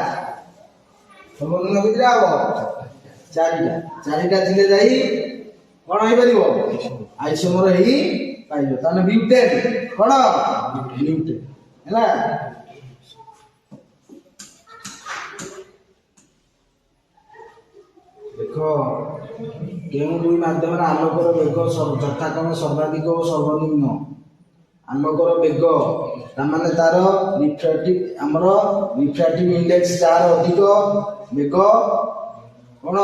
ସର୍ବନିମ୍ନ କେତେଟା ହବ ଚାରିଟା ଥିଲେ ଯାଇ କଣ ହେଇପାରିବ ଆଇସୋମର ହେଇ ପାଇବ ତାହେଲେ ବିଉଟେନ୍ କଣ ବିଉଟେନ୍ ହେଲା ଦେଖ କେଉଁ ଦୁଇ ମାଧ୍ୟମରେ ଆଲୋକର ବେଗ ଯଥାକ୍ରମେ ସର୍ବାଧିକ ଓ ସର୍ବନିମ୍ନ ଆଲୋକର ବେଗ ତାମାନେ ତାର ଆମର ରିଫ୍ରାକ୍ଟିଭ ଇଣ୍ଡେକ୍ସ ଯାହାର ଅଧିକ ବେଗ କଣ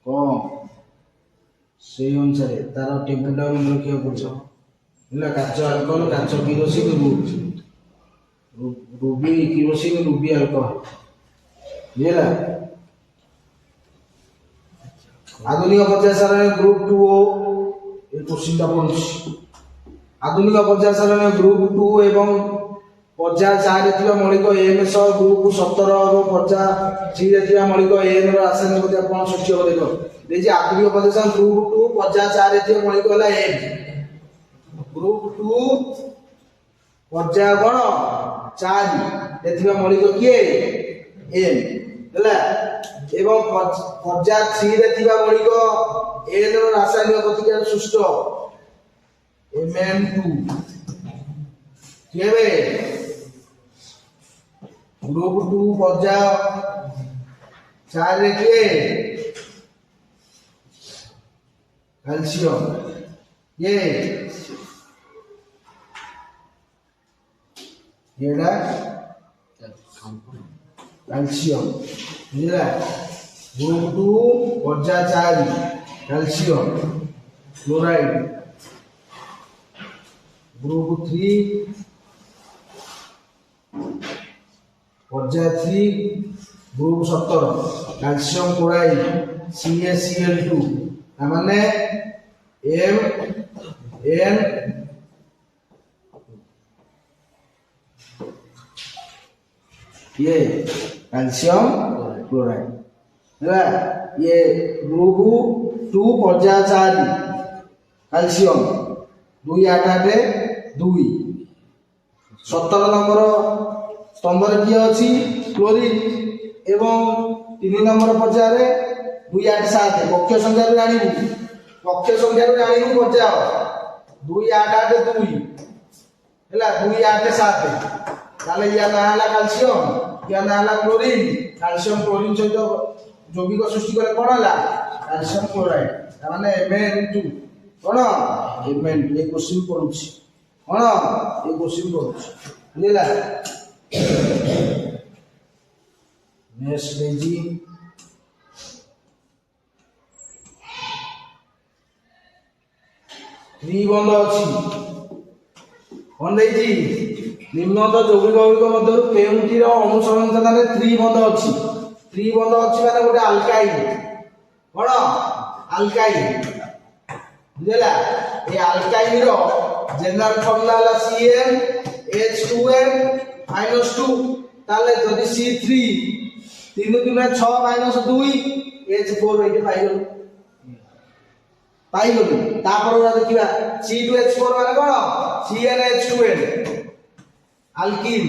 କମ ସେଇ ଅନୁସାରେ ତାର ଟେମ୍ପରେଚର ମନେ ରଖିବାକୁ ପଡିବ ହେଲା କାଚ ଆଲକୋହଲ କାଚ kerosene Ruby kerosene Ruby alcohol ବୁଝିଲା ଆଧୁନିକ ପର୍ଯ୍ୟାୟ ସାରଣୀ ଗ୍ରୁପ 2O ଏ କୋଶ୍ଚିନଟା ପଡୁଛି ଆଧୁନିକ ପର୍ଯ୍ୟାୟ ସାରଣୀ ଗ୍ରୁପ 2 ଏବଂ ପର୍ଯ୍ୟାୟ 4 ରେ ଥିବା ମୌଳିକ M ସହ ଗ୍ରୁପ 17 ଏବଂ ପର୍ଯ୍ୟାୟ 3 ରେ ଥିବା ମୌଳିକ N ର ରାସାୟନିକ ପଦାର୍ଥ କଣ ସୃଷ୍ଟି ହେବ ଦେଖ ଦେଇଛି ଆଧୁନିକ ପର୍ଯ୍ୟାୟ ସାରଣୀ ଗ୍ରୁପ 2 ପର୍ଯ୍ୟାୟ 4 ରେ ଥିବା ମୌଳିକ ହେଲା M ଗ୍ରୁପ 2 ପର୍ଯ୍ୟାୟ କଣ 4 ରେ ଥିବା ମୌଳିକ କିଏ M ହେଲା ଏବଂ ପର୍ଯ୍ୟାୟ 3 ରେ ଥିବା ମୌଳିକ N ର ରାସାୟନିକ ପ୍ରତିକ୍ରିୟା ସୃଷ୍ଟ Mn2 କେବେ ଗ୍ରୁପ 2 ପର୍ଯ୍ୟାୟ 4 ରେ କିଏ କ୍ୟାଲସିୟମ କିଏ ଏଟା କ୍ୟାଲସିୟମ ବୁଝିଲା ଗ୍ରୁପ 2 ପର୍ଯ୍ୟାୟ 4 calcium chloride group 3 पର୍ଯ୍ୟାୟ 3 group 17 calcium chloride CaCl2 माने M N ये कैल्शियम क्लोराइड है ये ग्रुप 2 पର୍ଯ୍ୟାୟ 4 कैल्शियम 2 8 8 2 17 नंबर स्तंभ रे किए अछि क्लोरीन एवं 3 नंबर पର୍ଯ୍ୟାୟ रे 2 8 7 पक्ष संख्या रे जानिबु पର୍ଯ୍ୟାୟ 2 8 8 2 हैला 2 8 7 ताले या ना हला कैल्शियम या ना हला क्लोरीन कैल्शियम क्लोरीन सहित जैविक सृष्टि करे कोन हला कैल्शियम क्लोराइड माने Mn2 कोन Mn2 ए क्वेश्चन पढुछि कोन ए क्वेश्चन पढुछि बुझिला नेक्स्ट पेजी त्रिबंध अछि कोन देछि निम्नत जैविक यौगिक मध्य केउंटीर अनुसंधान रे त्रिबंध अछि माने गोटे अल्काइल कोन अल्काइल बुझला ए अल्काइल रो जनरल फॉर्मूला ला CnH2n -2 ताले जदी C3 3 3 6 -2 H4 एटे पाइलो तापर देखिबा C2H4 माने कोन CnH2n अल्किन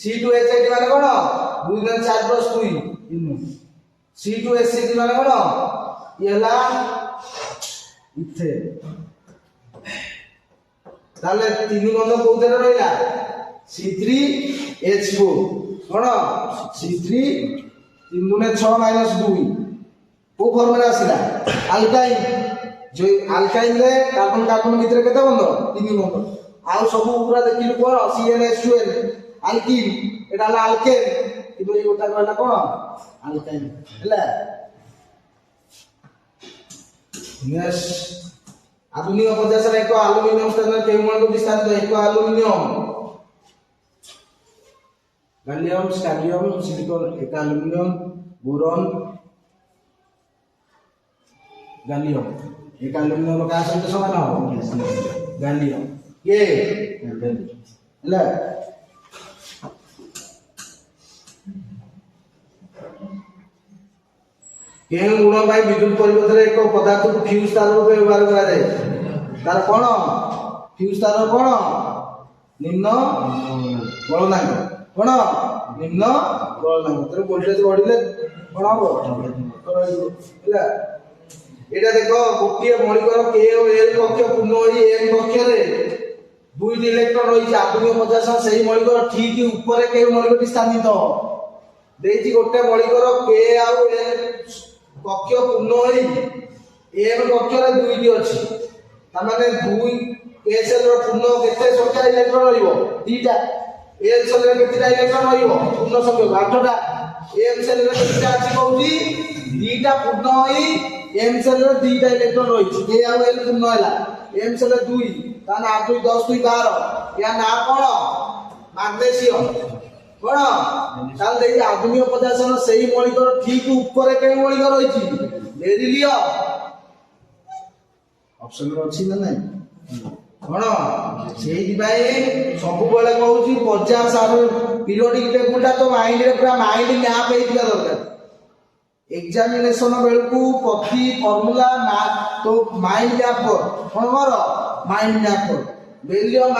C2H8 माने कोन 2 4 + 2 C2H6 माने कोन येला इथेन ताले तीन बंध कोउतरे रहिला C3H4 कोन C3 3 6 - 2 को फॉर्मूला आसिला अल्काइन जो अल्काइन रे कार्बन कार्बन भीतर केते बंध तीन बंध आ सब पूरा देखिलु कोन CnH2n अल्किन एटा ला अल्केन किबे गोटा कहला कोन अल्काइन हैला नेक्स्ट आधुनिक पदार्थ रे एक एल्युमिनियम स्थान केउ मण को विस्तारित एक एल्युमिनियम गैलियम स्कैंडियम सिलिकॉन एक एल्युमिनियम बोरॉन गैलियम एक आलुमिनियम का सहित समान हो गालियम ये ହେଲା କେଉଁ ଗୁଣ ପାଇଁ ବିଦ୍ୟୁତ ପରିପଥରେ ଏକ ପଦାର୍ଥକୁ ଫ୍ୟୁଜ ତାର ରୂପେ ବ୍ୟବହାର କରାଯାଏ ତାର କଣ ଫ୍ୟୁଜ ତାର କଣ ନିମ୍ନ ଗଳନାଙ୍କ କଣ ନିମ୍ନ ଗଳନାଙ୍କ ତେଣୁ ଭୋଲ୍ଟେଜ ବଢିଲେ କଣ ହବ ହେଲା এটা দেখো গোটিয়ে মৌলিকর কে ও এল কক্ষ পূর্ণ হই এম কক্ষরে দুইটি ইলেকট্রন রয়েছে আধুনিক পদার্থ সেই মৌলিকর ঠিক উপরে কে মৌলিকটি স্থানিত দেইছি গোটে মৌলিকর কে আর এল কক্ষ পূর্ণ হই এম কক্ষরে দুইটি আছে তার মানে দুই কে সেল র পূর্ণ কেতে সংখ্যা ইলেকট্রন রহিব দুইটা এল সেল রে কেতেটা ইলেকট্রন রহিব পূর্ণ সংখ্যা 8টা এম সেল রে কেতেটা আছে কউছি দুইটা পূর্ণ হই एम सेल रे दुईटा इलेक्ट्रॉन रही ए आ एल पूर्ण हैला एम सेल रे 2 ता ना 2 10 2 12 या ना कोन मैग्नीशियम कोन ताल देई आधुनिक पदार्थ सेही मौलिक ठीक ऊपर के मौलिक रही बेरिलियम ऑप्शन रो अछि ना नहीं कोन सेही भाई सब बेले कहूची 50 साल पीरियोडिक टेबल ता तो माइंड रे पूरा माइंड मैप हे दिया दरकार एग्जामिनेशन बेलकू प्रति फॉर्मूला ना तो माइंड मैप कोन कर माइंड मैप बेरिलियम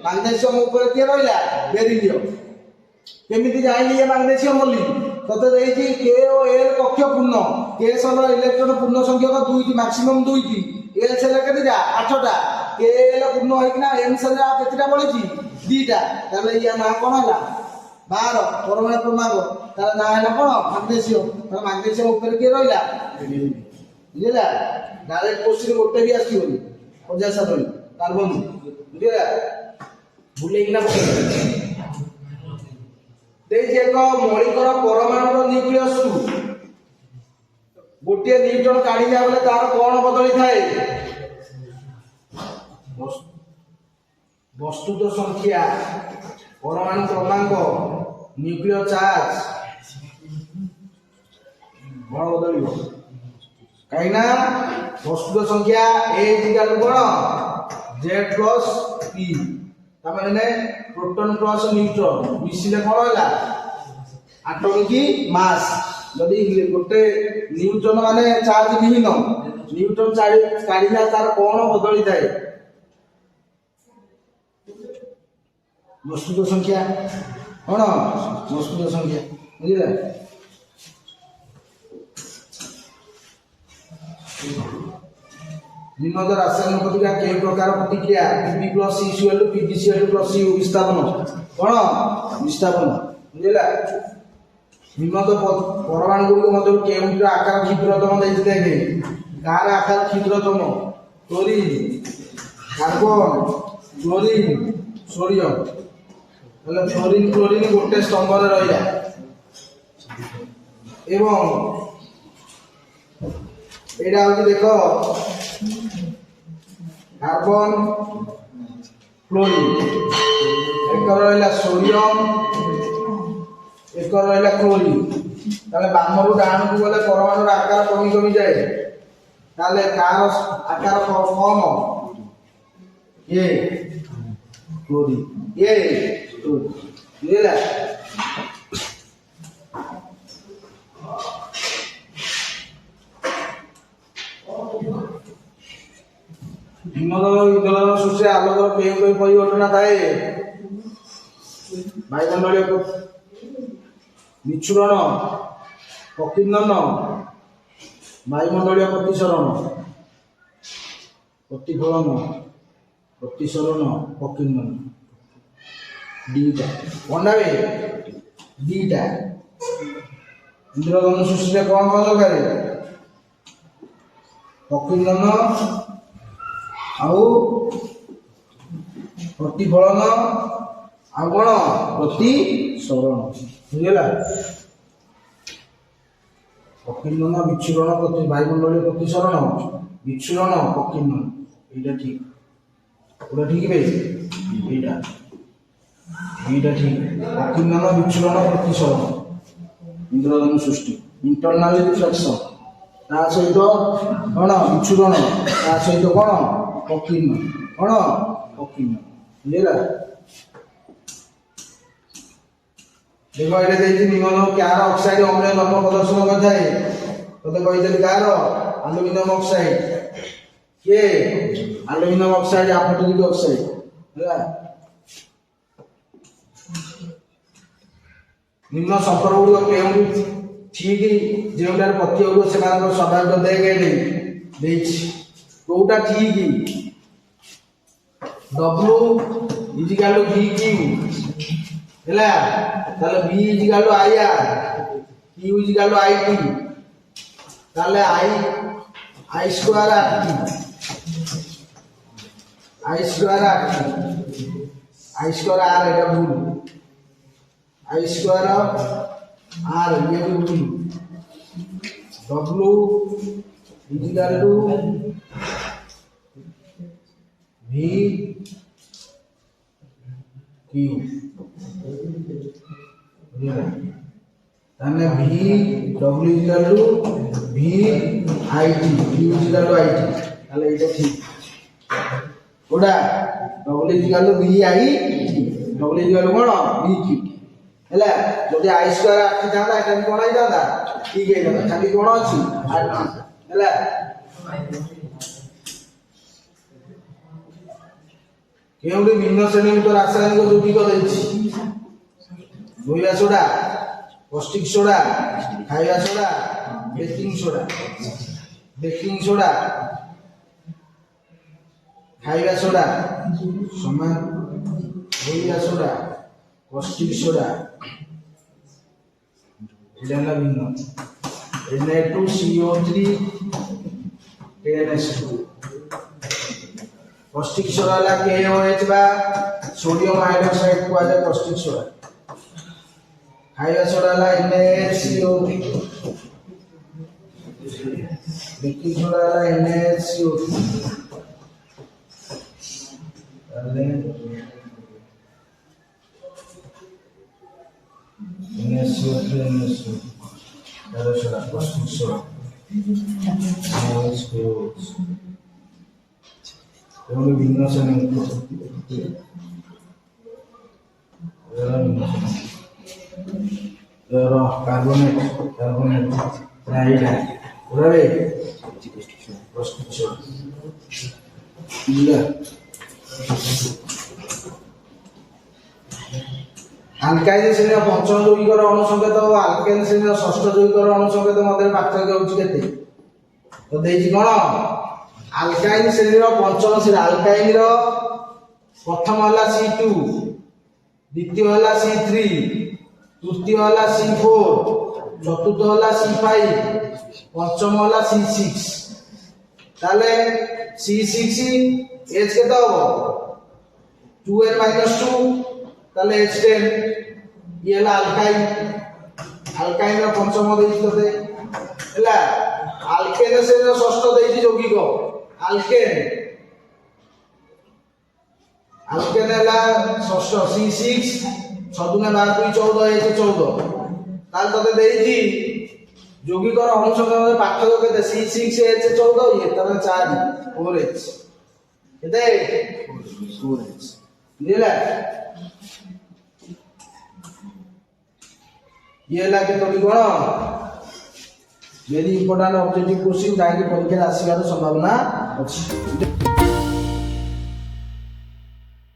मैग्नीशियम ऊपर के रहला बेरिलियम केमिति जाइली ये मैग्नीशियम बोली तते देइची के ओ एल कक्ष पूर्ण के सल इलेक्ट्रॉन पूर्ण संख्यक दुईटी मैक्सिमम दुईटी एल सेल केतिटा 8टा के एल पूर्ण होइकना एम सेल केतिटा बळिची दुईटा ताले या ना कोन हला 12 परमाणु क्रमांक तार ना है कोन मैग्नीशियम तार मैग्नीशियम ऊपर के रहला बुझिला डायरेक्ट क्वेश्चन गोटे भी आसीबोनी 50 साल कार्बन बुझिला बुलेइना देई जे को मौलिकर परमाणु न्यूक्लियस गोटे न्यूट्रॉन काढी जा बोले तार कोन बदली थाए वस्तु तो संख्या परमाणु क्रमांक न्यूक्लियर चार्ज बड़ बदलिबो काइना वस्तु संख्या ए इक्वल कोन z प्लस p ता माने प्रोटॉन प्लस न्यूट्रॉन मिसिले कोन होला एटॉमिक मास यदि गोटे न्यूट्रॉन माने चार्ज विहीन न्यूट्रॉन चार्ज काढिला तार कोन बदली थाए वस्तु संख्या कौन वस्तु संख्या बुझिला निम्नलिखित रासायनिक प्रतिक्रिया के प्रकार प्रतिक्रिया Pb + CCl PbCl + Cu विस्थापन कौन विस्थापन बुझिला निम्नलिखित परमाणु गुडी मध्य केउंटा आकार क्षुद्रतम दैथिले के कार आकार क्षुद्रतम क्लोरीन कार्बन क्लोरीन सोडियम मतलब फ्लोरीन क्लोरीन गोटे स्तंभ रे रहिला एवं एडा होची देखो कार्बन फ्लोरीन एक रहिला सोडियम एक रहिला क्लोरीन ताले बामरू डाण को बोले परमाणु आकार कमी कमी जाए ताले कार आकार कम ये क्लोरीन ये बुझिला हिमोग्लोबिन सृष्टि आलोकर केउं केउं परिवर्तन थाए वायुमंडलीय विच्छुरण प्रकीर्णन वायुमंडलीय प्रतिसरण प्रतिफलन प्रतिसरण प्रकीर्णन दीटा कोंडावे दीटा इंद्रधनु सृष्टि कौन कौन दरकार प्रकीर्णन आउ प्रतिफलन आउ कौन प्रतिसरण बुझिला प्रकीर्णन विच्छुरण प्रति वायुमंडलीय प्रतिसरण विच्छुरण प्रकीर्णन एटा ठीक पूरा ठीक बे एटा ठीक प्रकीर्णन विच्छुरण प्रतिसरण इंद्रधनु सृष्टि इंटरनल रिफ्लेक्शन ତା ସହିତ କ'ଣ ବିଚ୍ଛୁରଣ, ତା ସହିତ କ'ଣ ଅକୀର୍ଣ୍ଣ, କ'ଣ ଅକୀର୍ଣ୍ଣ। ବୁଝିଲା? ଦେଖ ଏଇଟା ଦେଇଛି ନିମ୍ନ କାହାର ଅକ୍ସାଇଡ ଅମ୍ଳୀୟ ଧର୍ମ ପ୍ରଦର୍ଶନ କରିଥାଏ। ତତେ କହିଥିଲି କାହାର? Aluminium oxide. କିଏ? Aluminium oxide, amphoteric oxide. ହେଲା? ନିମ୍ନ ସମ୍ପର୍କ ଗୁଡ଼ିକ କେଉଁଠି ଠିକ ଯେଉଁଟାରେ ପ୍ରତି ହେଉଥିବ ସେମାନଙ୍କର ସ୍ୱାଭାବିକ ଦେଖ ଏଠି ଦେଇଛି। କୋଉଟା ଠିକ? W ଇଜିକାଲ ଟୁ VQ ହେଲା, ତାহଲେ V is equal to IR, Q is equal to IT, ତାହଲେ I square RT, I square RT, I square R এটা ভুল, I স্কয়ার R ये भी भूल। W is equal to V Q, তাহলে V W is equal to V IT, Q is equal to IT, তাহলে এটা ঠিক। ওটা W is equal to V I W is equal কোন V Q ହେଲା। ଯଦି I ସ୍কয়ার RT ଥାନ୍ତା এটা ବି কোন ହେଇଥାନ୍ତା ଠିକ ହେଇଥାନ୍ତା, ଖାଲି কোন ଅଛି RT ହେଲା। କେଉଁଠି ଭିନ୍ନ ଶ୍ରେଣୀଭୁକ୍ତ ରାସାୟନିକ ଯୌଗିକ ଦେଇଛି? ଧୋଇବା ସୋଡା, କଷ୍ଟିକ ସୋଡା, ଖାଇବା soda, baking soda. Baking soda, ଖାଇବା ସୋଡା ସମାନ, ଧୋଇବା ସୋଡା, କଷ୍ଟିକ ସୋଡା এটা হলো ভিন্ন। Na2CO3 NH2, কষ্টিক সোডা হলো KOH বা সোডিয়াম হাইড্রোক্সাইড কুয়াযাଏ কষ্টিক সোডা। খাଇବା সোডা হলো NaCO3, বেকিং সোডা হলো NaCO3, তাহলে NaCO3 তাহলে সোডা কষ্টিক সোডা NaCO3 এগুলো ভিন্ন শ্রেণীভুক্ত। কার্বনেট কার্বনেট এইটা ওরে কষ্টিক সোডা। বুঝলা? আলকাইন শ্রেণীর পঞ্চম যৌগিকর অনুসংকেত ও আলকেন শ্রেণীর ষষ্ঠ যৌগিকর অনুসংকেত মধ্যে পার্থক্য হচ্ছে কেতে? তো ଦେଇଛି কোন আলকাইন শ্রেণীর পঞ্চম শ্রেণী। আলকাইনর প্রথম হলা C2, দ্বিতীয় হলা C3, তৃতীয় হলা C4, চতুর্থ হলা C5, পঞ্চম হলা C6। তাহলে C6 H কেতে হবো 2n-2, তাহলে H10 ইয়ে হলো আলকাইন। আলকাইনর পঞ্চম ଦେଇଛି তোতে ହେଲା। আলকেন শ্রেণীর ষষ্ঠ ଦେଇଛି যৌগিক আলকেন। আলকেন ହେଲା ষষ্ঠ C6, 6 × 12 = 14, H14। তাহলে তোতে ଦେଇଛି যৌগিকর অনুসংকেত মধ্যে পার্থক্য কেতে? C6 H14 ইয়ে তাহলে 4 4H কেতে 4H। বুঝলা? ये ହେଲା କେତୋଟି ଗୁଣ? ଭେରି ଇମ୍ପୋର୍ଟାଣ୍ଟ ଅବଜେକ୍ଟିଭ କ୍ୱେଶ୍ଚିନ୍ ଯାହାକି ପରୀକ୍ଷାରେ ଆସିବାର ସମ୍ଭାବନା ଅଛି।